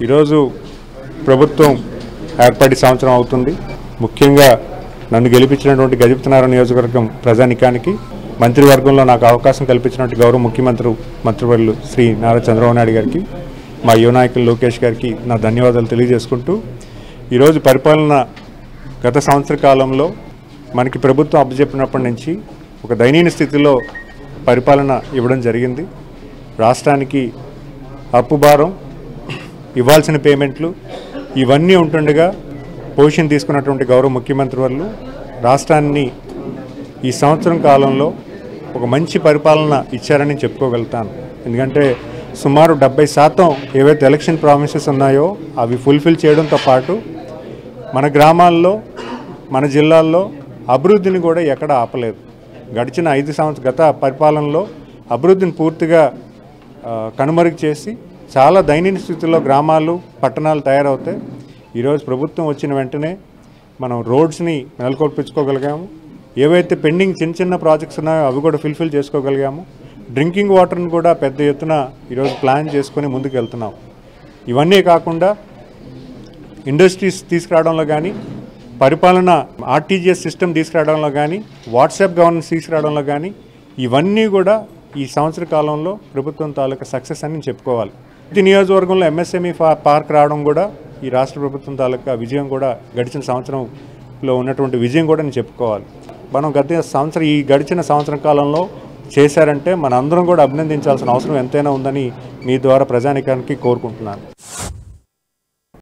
ఈరోజు ప్రభుత్వం ఏర్పడి సంవత్సరం అవుతుంది. ముఖ్యంగా నన్ను గెలిపించినటువంటి గజపతినగరం నియోజకవర్గం ప్రజానికానికి మంత్రివర్గంలో నాకు అవకాశం కల్పించినటువంటి గౌరవ ముఖ్యమంత్రి మంత్రివర్యులు శ్రీ నారా చంద్రబాబు నాయుడు గారికి, మా యువ నాయకులు లోకేష్ గారికి నా ధన్యవాదాలు తెలియజేసుకుంటూ, ఈరోజు పరిపాలన గత సంవత్సర కాలంలో మనకి ప్రభుత్వం అప్పచెప్పినప్పటి నుంచి ఒక దయనీయ స్థితిలో పరిపాలన ఇవ్వడం జరిగింది. రాష్ట్రానికి అప్పు భారం, ఇవ్వాల్సిన పేమెంట్లు ఇవన్నీ ఉంటుండగా పొజిషన్ తీసుకున్నటువంటి గౌరవ ముఖ్యమంత్రి వాళ్ళు రాష్ట్రాన్ని ఈ సంవత్సరం కాలంలో ఒక మంచి పరిపాలన ఇచ్చారని చెప్పుకోగలుగుతాను. ఎందుకంటే సుమారు 70% ఏవైతే ఎలక్షన్ ప్రామిసెస్ ఉన్నాయో అవి ఫుల్ఫిల్ చేయడంతో పాటు మన గ్రామాల్లో, మన జిల్లాల్లో అభివృద్ధిని కూడా ఎక్కడ ఆపలేదు. గడిచిన 5 సంవత్సరాల గత పరిపాలనలో అభివృద్ధిని పూర్తిగా కనుమరుగు చేసి చాలా దయనీయ స్థితిలో గ్రామాలు, పట్టణాలు తయారవుతాయి. ఈరోజు ప్రభుత్వం వచ్చిన వెంటనే మనం రోడ్స్ని నెలకొల్పించుకోగలిగాము. ఏవైతే పెండింగ్ చిన్న చిన్న ప్రాజెక్ట్స్ ఉన్నాయో అవి కూడా ఫుల్ఫిల్ చేసుకోగలిగాము. డ్రింకింగ్ వాటర్ని కూడా పెద్ద ఎత్తున ఈరోజు ప్లాన్ చేసుకొని ముందుకు వెళ్తున్నాం. ఇవన్నీ కాకుండా ఇండస్ట్రీస్ తీసుకురావడంలో కానీ, పరిపాలన ఆర్టీజీఎస్ సిస్టమ్ తీసుకురావడంలో కానీ, వాట్సాప్ గవర్నెన్స్ తీసుకురావడంలో కానీ, ఇవన్నీ కూడా ఈ సంవత్సర కాలంలో ప్రభుత్వం తాలూకా సక్సెస్ అని చెప్పుకోవాలి. ప్రతి నియోజకవర్గంలో ఎంఎస్ఎంఈ పార్క్ రావడం కూడా ఈ రాష్ట్ర ప్రభుత్వం తాలూకా విజయం కూడా, గడిచిన సంవత్సరంలో ఉన్నటువంటి విజయం కూడా నేను చెప్పుకోవాలి. మనం ఈ గడిచిన సంవత్సరం కాలంలో చేశారంటే మన అందరం కూడా అభినందించాల్సిన అవసరం ఎంతైనా ఉందని మీ ద్వారా ప్రజానికానికి కోరుకుంటున్నాను.